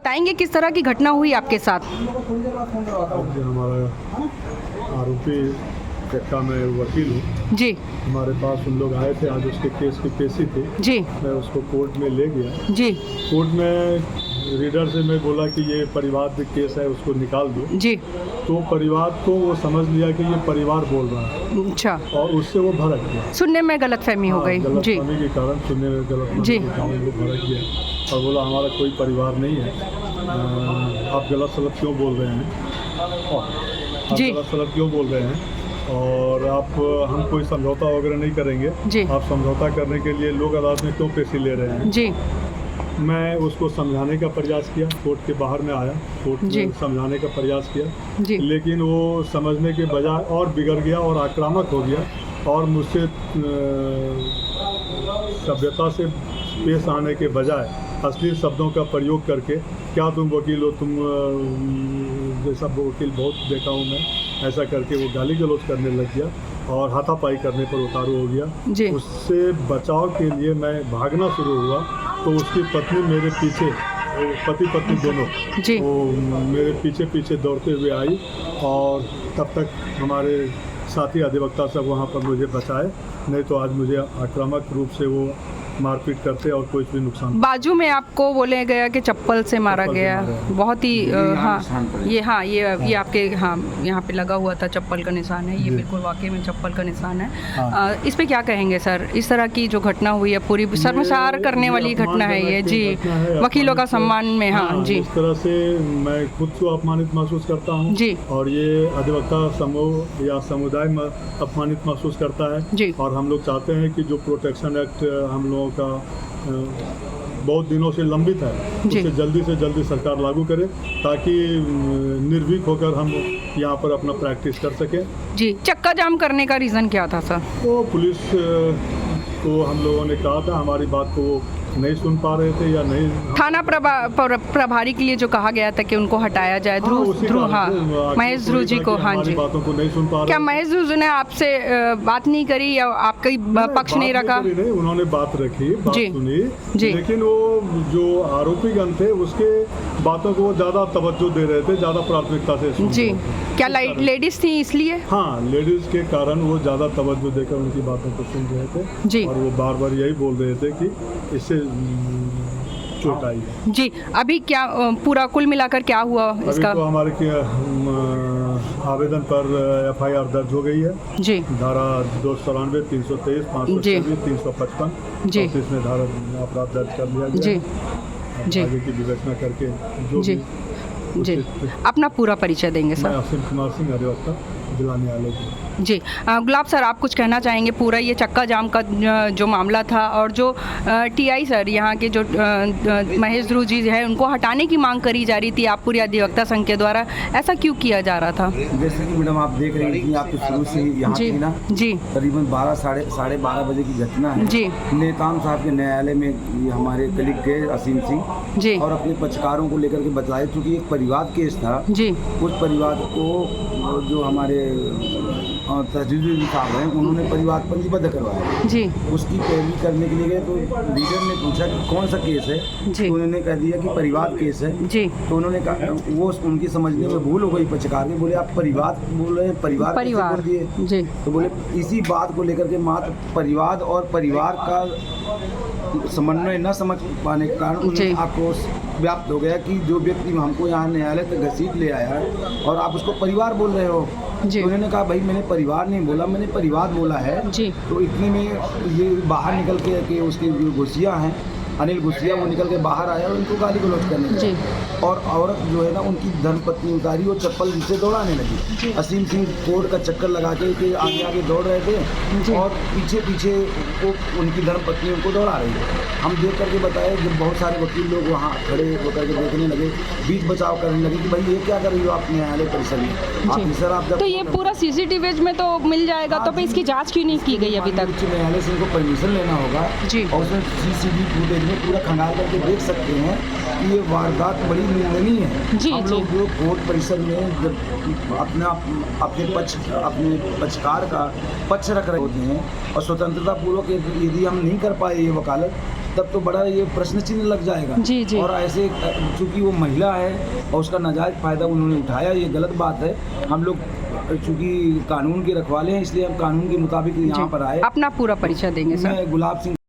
बताएंगे किस तरह की घटना हुई आपके साथ? हमारा आरोपी का मैं वकील हूँ। जी हमारे पास उन लोग आए थे, आज उसके केस की पेशी थी। जी मैं उसको कोर्ट में ले गया। जी कोर्ट में रीडर से मैं बोला कि ये परिवार केस है, उसको निकाल दो। जी। तो परिवार को वो समझ लिया कि ये परिवार बोल रहा है अच्छा, और उससे वो भड़क गया। सुनने में गलतफहमी हो गई। जी गलतफहमी के कारण, सुनने में गलतफहमी जी। के कारण वो भड़क गया और बोला हमारा कोई परिवार नहीं है, आप गलत सलत क्यों बोल रहे हैं, आप जी। गलत सलत क्यों बोल रहे हैं और हम कोई समझौता वगैरह नहीं करेंगे। जी। आप समझौता करने के लिए लोग अदालत में क्यों पेशी ले रहे हैं। जी मैं उसको समझाने का प्रयास किया, कोर्ट के बाहर में आया, कोर्ट जी। में समझाने का प्रयास किया, जी लेकिन वो समझने के बजाय और बिगड़ गया और आक्रामक हो गया और मुझसे सभ्यता से पेश आने के बजाय अश्लील शब्दों का प्रयोग करके, क्या तुम वकील हो, तुम जैसा वकील बहुत देखा हूँ मैं, ऐसा करके वो गाली गलौज करने लग गया और हाथापाई करने पर उतारू हो गया। उससे बचाव के लिए मैं भागना शुरू हुआ तो उसकी पत्नी मेरे पीछे, पति पत्नी दोनों, वो मेरे पीछे पीछे दौड़ते हुए आई और तब तक हमारे साथी अधिवक्ता सब वहाँ पर मुझे बचाए, नहीं तो आज मुझे आक्रामक रूप से वो मारपीट करते और कोई भी नुकसान। बाजू में आपको बोले गया कि चप्पल से मारा गया, बहुत ही हाँ ये आपके यहाँ पे लगा हुआ था, चप्पल का निशान है, ये बिल्कुल वाकई में चप्पल का निशान है। इस पे क्या कहेंगे सर? इस तरह की जो घटना हुई है पूरी शर्मसार करने वाली घटना है ये। जी, वकीलों का सम्मान में। हाँ जी, इस तरह से मैं खुद को अपमानित महसूस करता हूँ जी, और ये अधिवक्ता समूह या समुदाय में अपमानित महसूस करता है जी। और हम लोग चाहते हैं कि जो प्रोटेक्शन एक्ट हम लोगों का बहुत दिनों से लंबित है, उसे जल्दी से जल्दी सरकार लागू करे ताकि निर्भीक होकर हम यहाँ पर अपना प्रैक्टिस कर सकें। जी, चक्का जाम करने का रीज़न क्या था सर? तो पुलिस को हम लोगों ने कहा था, हमारी बात को नहीं सुन पा रहे थे या नहीं। थाना प्रभारी के लिए जो कहा गया था कि उनको हटाया जाए, महेश ध्रुव जी को। हाँ जी, बातों को नहीं सुन पा रहे। क्या महेश ध्रुव जी ने आपसे बात नहीं करी या आपका पक्ष नहीं रखा? नहीं, उन्होंने बात रखी, बात सुनी जी, लेकिन वो जो आरोपीगण थे उसके बातों को ज़्यादा तवज्जो दे रहे थे, ज़्यादा प्राथमिकता से सुन। जी, क्या लेडीज थी इसलिए? हाँ, लेडीज के कारण वो ज़्यादा तवज्जो देकर उनकी बातों को सुन रहे थे जी। और वो बार बार यही बोल रहे थे कि इससे चोट आई। जी, अभी क्या पूरा कुल मिलाकर क्या हुआ इसका? तो हमारे आवेदन पर FIR दर्ज हो गई है जी, धारा 294, 323, 526, 355 जी, इसमें धारा अपराध दर्ज कर लिया गया है। जी, आगे की विवेचना करके जो जी जी। अपना पूरा परिचय देंगे सर? मैं असीम कुमार सिंह, अधिवक्ता, जिला न्यायालय। जी, गुलाब सर आप कुछ कहना चाहेंगे? पूरा ये चक्का जाम का जो मामला था और जो TI सर यहाँ के जो महेश ध्रुव जी है उनको हटाने की मांग करी जा रही थी आप पूरी अधिवक्ता संघ के द्वारा, ऐसा क्यों किया जा रहा था? जैसे कि मैडम आप देख रही थी, आप शुरू से यहाँ थी ना जी, करीबन 12 साढ़े 12 बजे की घटना है जी। नेताम साहब के न्यायालय में हमारे कलीग गए असीम सिंह जी और अपने पक्षकारों को लेकर के बताए, क्योंकि एक परिवाद केस था जी। उस परिवाद को जो हमारे तहजीजुल साहब हैं उन्होंने परिवार पंजीबद्ध करवाया जी। उसकी पैरवी करने के लिए गए तो लीडर ने पूछा कि कौन सा केस है जी। तो उन्होंने कह दिया कि परिवार केस है जी। तो उन्होंने कहा, वो उनकी समझने में भूल हो गई पक्षकार के, बोले आप परिवार बोल रहे हैं, परिवार बोल दिए जी। तो बोले इसी बात को लेकर के मात्र परिवार और परिवार का समन्वय न समझ पाने के कारण उन्हें आक्रोश व्याप्त हो गया कि जो व्यक्ति हमको यहाँ न्यायालय तक घसीट ले आया है और आप उसको परिवार बोल रहे हो। तो उन्होंने कहा भाई मैंने परिवार नहीं बोला, मैंने परिवार बोला है जी। तो इतने में ये बाहर निकल के उसके जो घुसिया हैं अनिल घुसिया वो निकल के बाहर आया और उनको गाली गलौज करने लगे और औरत जो है ना उनकी धर्मपत्नी उतारी और चप्पल से दौड़ाने लगी। असीम सिंह कोर्ट का चक्कर लगा के आगे आगे दौड़ रहे थे और पीछे पीछे वो उनकी धर्मपत्नी उनको दौड़ा रही है। हम देख करके बताए, जब बहुत सारे वकील लोग वहाँ खड़े होकर के देखने लगे, बीच बचाव करने लगे कि भाई ये क्या कर रही हो आप न्यायालय परिसर में। सर आप तो ये पूरा CCTV में तो मिल जाएगा, तो इसकी जाँच क्यों नहीं की गई अभी तक? न्यायालय से इनको परमिशन लेना होगा और उसमें CCTV फुटेज में पूरा खंगाल करके देख सकते हैं कि ये वारदात बड़ी निंदनीय है। हम लोग जो कोर्ट परिसर में जब अपने पक्षकार का पक्ष रख रहे होते हैं और स्वतंत्रता पूर्वक यदि हम नहीं कर पाए ये वकालत तब तो बड़ा ये प्रश्न चिन्ह लग जाएगा। जी, जी। और ऐसे चूंकि वो महिला है और उसका नाजायज फ़ायदा उन्होंने उठाया, ये गलत बात है। हम लोग चूंकि कानून के रखवाले हैं, इसलिए हम कानून के मुताबिक यहाँ पर आए। अपना पूरा परिचय देंगे सर। मैं गुलाब सिंह